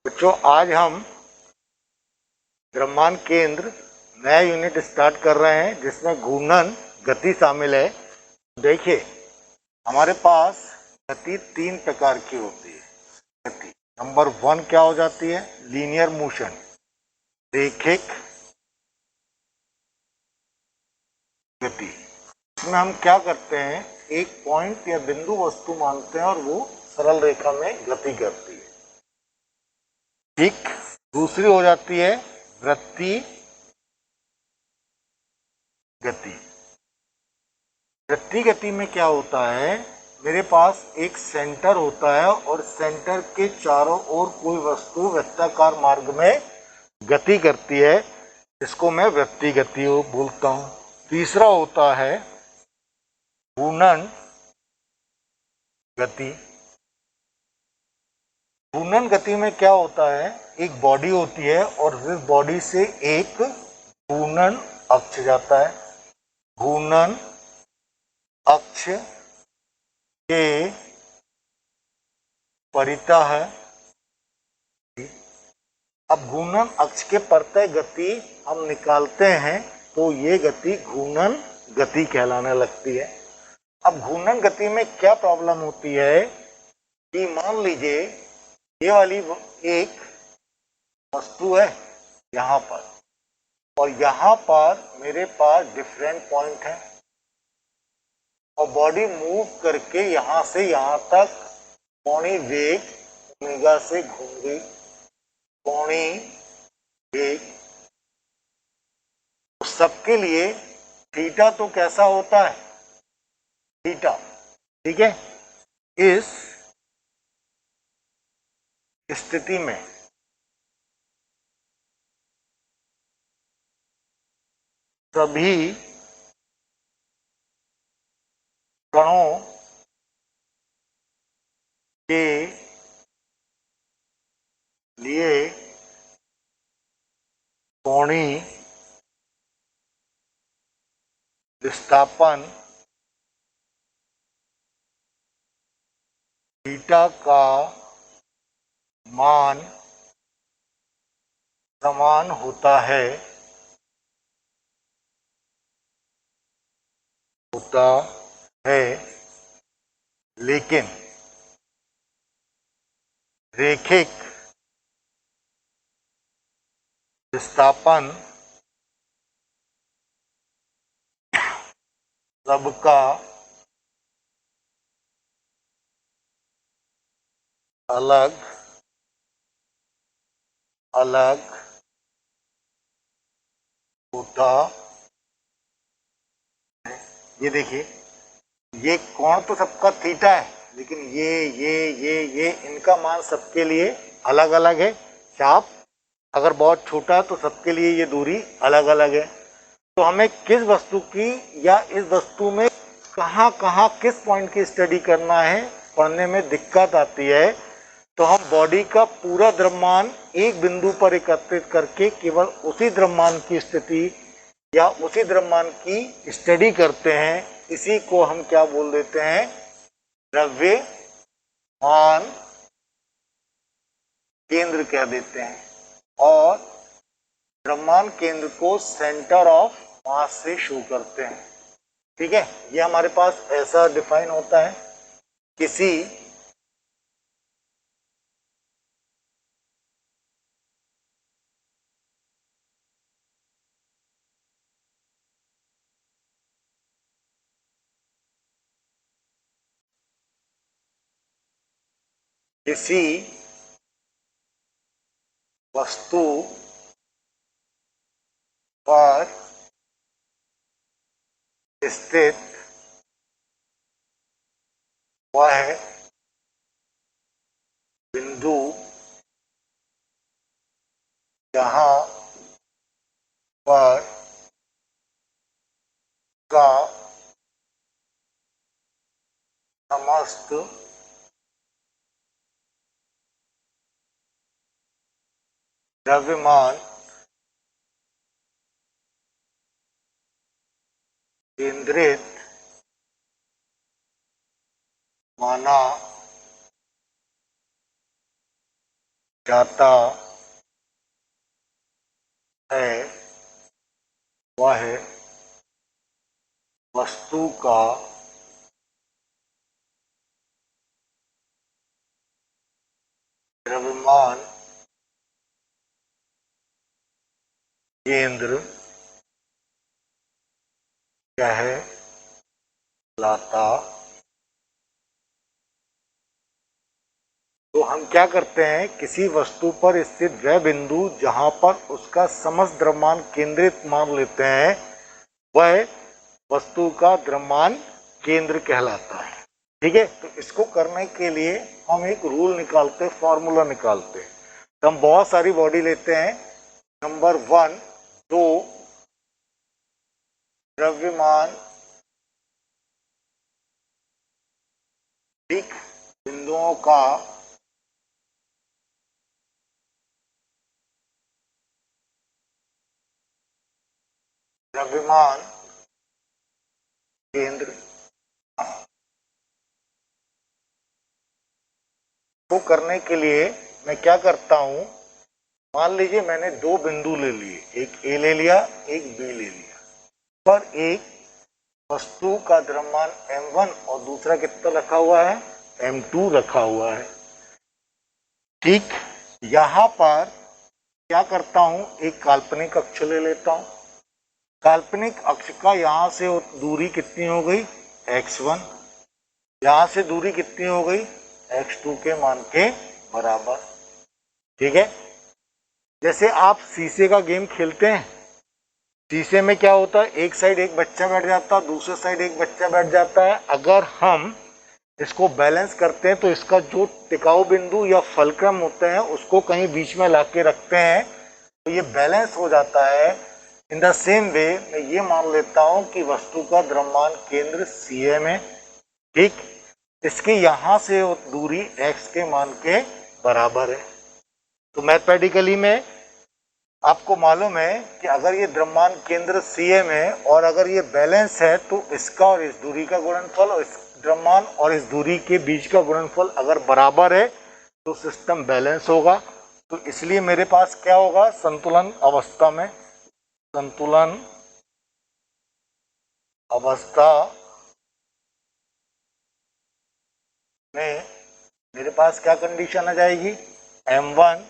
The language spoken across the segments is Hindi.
बच्चों, आज हम द्रव्यमान केंद्र नया यूनिट स्टार्ट कर रहे हैं जिसमें घूर्णन गति शामिल है। देखिए, हमारे पास गति तीन प्रकार की होती है। गति नंबर 1 क्या हो जाती है? लीनियर मोशन, रैखिक गति। इसमें हम क्या करते हैं, एक पॉइंट या बिंदु वस्तु मानते हैं और वो सरल रेखा में गति करती है। ठीक। दूसरी हो जाती है वृत्तीय गति। वृत्तीय गति में क्या होता है, मेरे पास एक सेंटर होता है और सेंटर के चारों ओर कोई वस्तु वृत्ताकार मार्ग में गति करती है, इसको मैं वृत्तीय गति बोलता हूं। तीसरा होता है घूर्णन गति। घूर्णन गति में क्या होता है, एक बॉडी होती है और इस बॉडी से एक घूर्णन अक्ष जाता है। घूर्णन अक्ष के परितः, अब घूर्णन अक्ष के परतः गति हम निकालते हैं तो ये गति घूर्णन गति कहलाने लगती है। अब घूर्णन गति में क्या प्रॉब्लम होती है कि मान लीजिए ये वाली एक वस्तु है यहाँ पर, और यहाँ पर मेरे पास डिफरेंट पॉइंट है और बॉडी मूव करके यहाँ से यहाँ तक कोणीय वेग ओमेगा से घूम गई। कोणीय वेग सबके लिए थीटा तो कैसा होता है, थीटा। ठीक है। इस स्थिति में सभी कणों के लिए कोणीय विस्थापन थीटा का मान समान होता है, लेकिन रैखिक विस्थापन सबका अलग अलग होता है। ये देखिए, ये कोण तो सबका थीटा है, लेकिन ये इनका मान सबके लिए अलग अलग है। चाप अगर बहुत छोटा है तो सबके लिए ये दूरी अलग अलग है। तो हमें किस वस्तु की या इस वस्तु में कहाँ कहाँ किस पॉइंट की स्टडी करना है, पढ़ने में दिक्कत आती है। तो हम बॉडी का पूरा द्रव्यमान एक बिंदु पर एकत्रित करके केवल उसी द्रव्यमान की स्थिति या उसी द्रव्यमान की स्टडी करते हैं। इसी को हम क्या बोल देते हैं, द्रव्यमान केंद्र कह देते हैं। और द्रव्यमान केंद्र को सेंटर ऑफ मास से शो करते हैं। ठीक है, ये हमारे पास ऐसा डिफाइन होता है। किसी किसी वस्तु पर स्थित वह बिंदु जहां पर का समस्त द्रव्यमान केंद्रित माना जाता है वह वस्तु का द्रव्यमान केंद्र कहलाता। तो हम क्या करते हैं, किसी वस्तु पर स्थित वह बिंदु जहां पर उसका समस्त द्रव्यमान केंद्रित मान लेते हैं वह वस्तु का द्रव्यमान केंद्र कहलाता है। ठीक है, तो इसको करने के लिए हम एक रूल निकालते, फॉर्मूला निकालते हैं। तो हम बहुत सारी बॉडी लेते हैं। नंबर 1, दो द्रव्यमान ठीक बिंदुओं का द्रव्यमान केंद्र को करने के लिए मैं क्या करता हूं, मान लीजिए मैंने दो बिंदु ले लिए, एक ए ले लिया, एक बी ले लिया। पर एक वस्तु का द्रव्यमान m1 और दूसरा कितना रखा हुआ है, m2 रखा हुआ है। ठीक, यहां पर क्या करता हूं, एक काल्पनिक अक्ष ले लेता हूं। काल्पनिक अक्ष का यहां से दूरी कितनी हो गई, x1, यहां से दूरी कितनी हो गई, x2 के मान के बराबर। ठीक है, जैसे आप शीशे का गेम खेलते हैं, शीशे में क्या होता है, एक साइड एक बच्चा बैठ जाता है, दूसरे साइड एक बच्चा बैठ जाता है। अगर हम इसको बैलेंस करते हैं तो इसका जो टिकाऊ बिंदु या फलक्रम होते हैं उसको कहीं बीच में ला के रखते हैं तो ये बैलेंस हो जाता है। इन द सेम वे मैं ये मान लेता हूं कि वस्तु का द्रव्यमान केंद्र CA में, ठीक, इसके यहां से दूरी x के मान के बराबर है। तो मैथमेटिकली में आपको मालूम है कि अगर ये द्रव्यमान केंद्र CA में और अगर ये बैलेंस है तो इसका और इस दूरी का गुणनफल और इस द्रव्यमान और इस दूरी के बीच का गुणनफल अगर बराबर है तो सिस्टम बैलेंस होगा। तो इसलिए मेरे पास क्या होगा, संतुलन अवस्था में, संतुलन अवस्था में मेरे पास क्या कंडीशन आ जाएगी, m1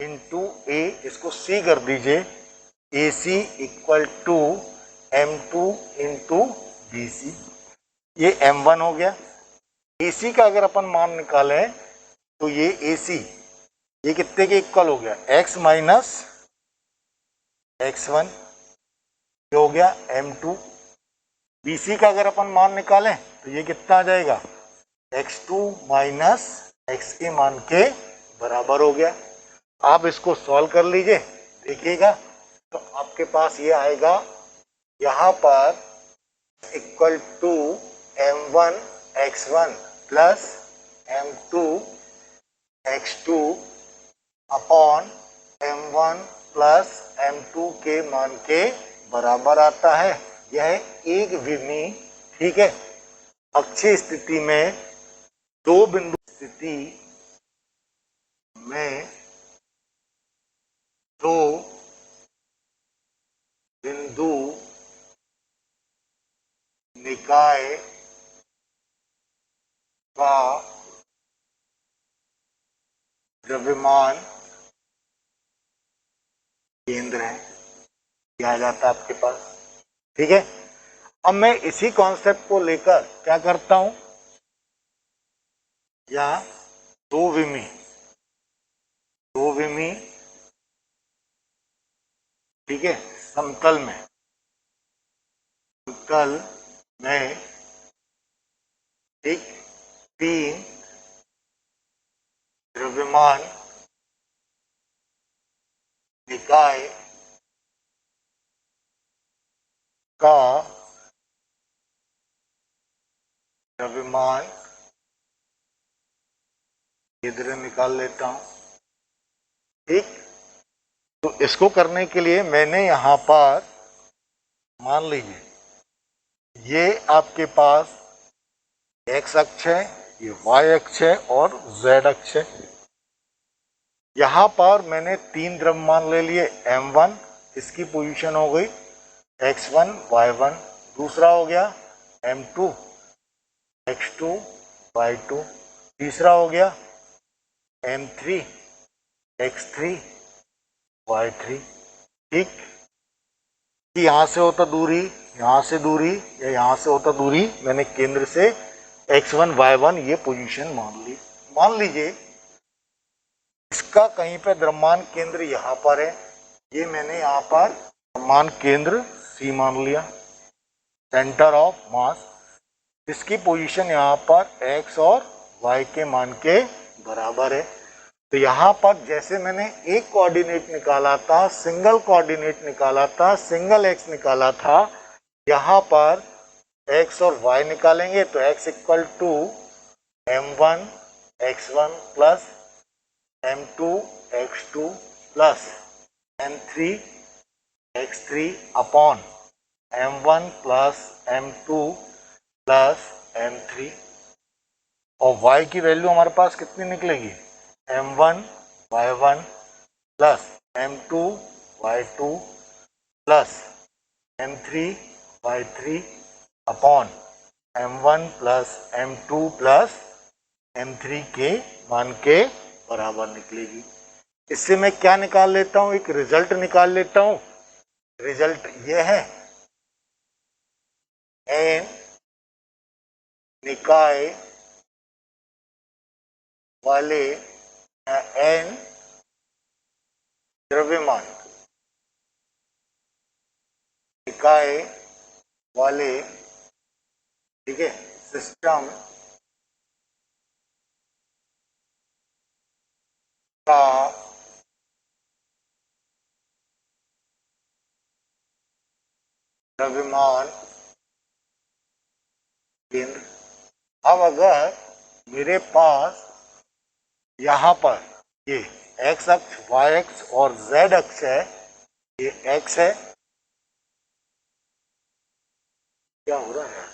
इंटू ए, इसको c कर दीजिए, AC equal to m2 into BC। ये m1 हो गया। AC का अगर अपन मान निकालें तो ये AC ये कितने के इक्वल हो गया, x माइनस x1, ये हो गया m2। BC का अगर अपन मान निकालें तो ये कितना आ जाएगा, x2 माइनस x के मान के बराबर हो गया। आप इसको सॉल्व कर लीजिए, देखिएगा तो आपके पास ये आएगा, यहाँ पर equal to m1 x1 plus m2 x2 upon m1 plus m2 के मान के बराबर आता है। यह एक विमी, ठीक है, अक्षीय स्थिति में दो बिंदु स्थिति में दो बिंदु निकाय का द्रव्यमान केंद्र है, क्या जाता है आपके पास। ठीक है, अब मैं इसी कॉन्सेप्ट को लेकर क्या करता हूं, या दो विमी, ठीक है, समतल में एक तीन द्रव्यमान निकाय का द्रव्यमान केंद्र निकाल लेता हूं। ठीक, तो इसको करने के लिए मैंने यहां पर मान लीजिए ये आपके पास x अक्ष है, ये y अक्ष है और z अक्ष है। यहाँ पर मैंने 3 द्रव्यमान ले लिए, m1 इसकी पोजीशन हो गई x1 y1, दूसरा हो गया m2 x2 y2, तीसरा हो गया m3 x3 y3। ठीक, कि यहाँ से होता दूरी, यहाँ से दूरी या यहाँ से होता दूरी, मैंने केंद्र से x1 y1 ये पोजीशन मान ली। मान लीजिए इसका कहीं पे द्रव्यमान केंद्र यहाँ पर है, ये मैंने यहाँ पर द्रव्यमान केंद्र C मान लिया, सेंटर ऑफ मास। इसकी पोजीशन यहाँ पर x और y के मान के बराबर है। तो यहाँ पर जैसे मैंने एक कोऑर्डिनेट निकाला था, सिंगल कोऑर्डिनेट निकाला था, सिंगल x निकाला था, यहाँ पर x और y निकालेंगे तो x equal to m1 x1 plus m2 x2 plus m3 x3 upon m1 plus m2 plus m3, और y की वैल्यू हमारे पास कितनी निकलेगी, m1 y1 plus m2 y2 plus m3 y3 upon m1 plus m2 plus m3 के मान के बराबर निकलेगी। इससे मैं क्या निकाल लेता हूँ, एक रिजल्ट निकाल लेता हूँ। रिजल्ट ये है n निकाय वाले n द्रव्यमान निकाय वाले, ठीक है, सिस्टम का द्रव्यमान केंद्र। अब अगर मेरे पास यहाँ पर ये x अक्ष, y अक्ष और z अक्ष है, ये x है, क्या हो रहा है,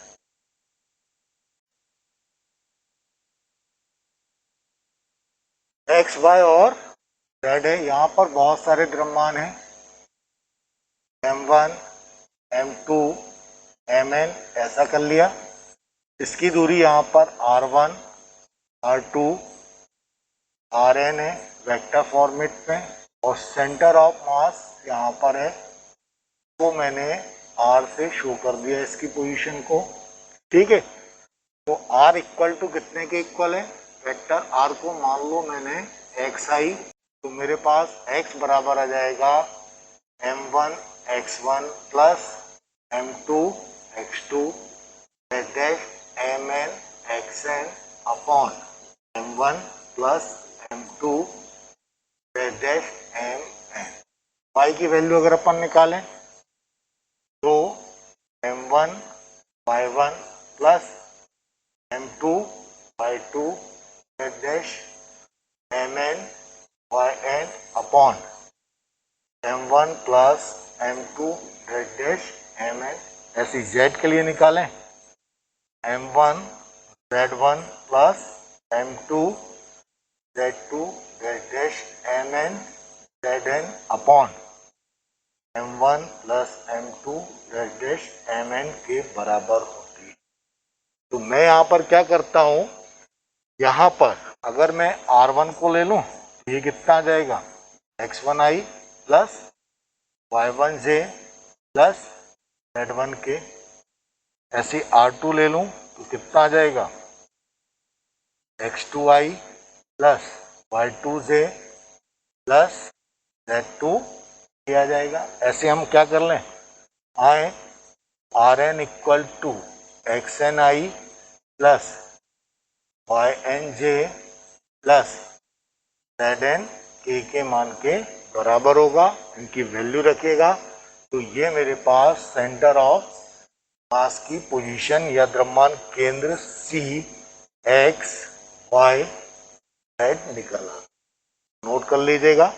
x y और z है, यहाँ पर बहुत सारे द्रव्यमान हैं, m1 m2 mn, ऐसा कर लिया। इसकी दूरी यहाँ पर r1 r2 rn है वेक्टर फॉर्मेट में, और सेंटर ऑफ मास यहाँ पर है, तो मैंने r से शो कर दिया इसकी पोजीशन को। ठीक है, तो r इक्वल टू कितने के इक्वल है, वेक्टर r को मान लो मैंने xi, तो मेरे पास x बराबर आ जाएगा m1 x1 plus m2 x2 dash mn xn upon m1 plus m2 dash mn। y की वैल्यू अगर अपन निकालें तो m1 y1 plus m2 y2 dash mn yn upon m1 plus m2 dash mn। ऐसी z के लिए निकालें m1 z1 plus m2 z2 dash mn zn upon m1 plus m2 dash mn के बराबर होती है। तो मैं यहाँ पर क्या करता हूँ, यहाँ पर अगर मैं r1 को ले लूँ तो ये कितना आ जाएगा, x1i plus y1j plus z1 के। ऐसे r2 ले लूँ तो कितना आ जाएगा, x2i plus y2j plus z2 किया जाएगा। ऐसे हम क्या कर लें, आए rn equal to xni plus ynj plus zn के मान के बराबर होगा, इनकी वैल्यू रखेगा, तो ये मेरे पास सेंटर ऑफ मास की पोजीशन या द्रव्यमान केंद्र C x y z निकला। नोट कर लीजिएगा।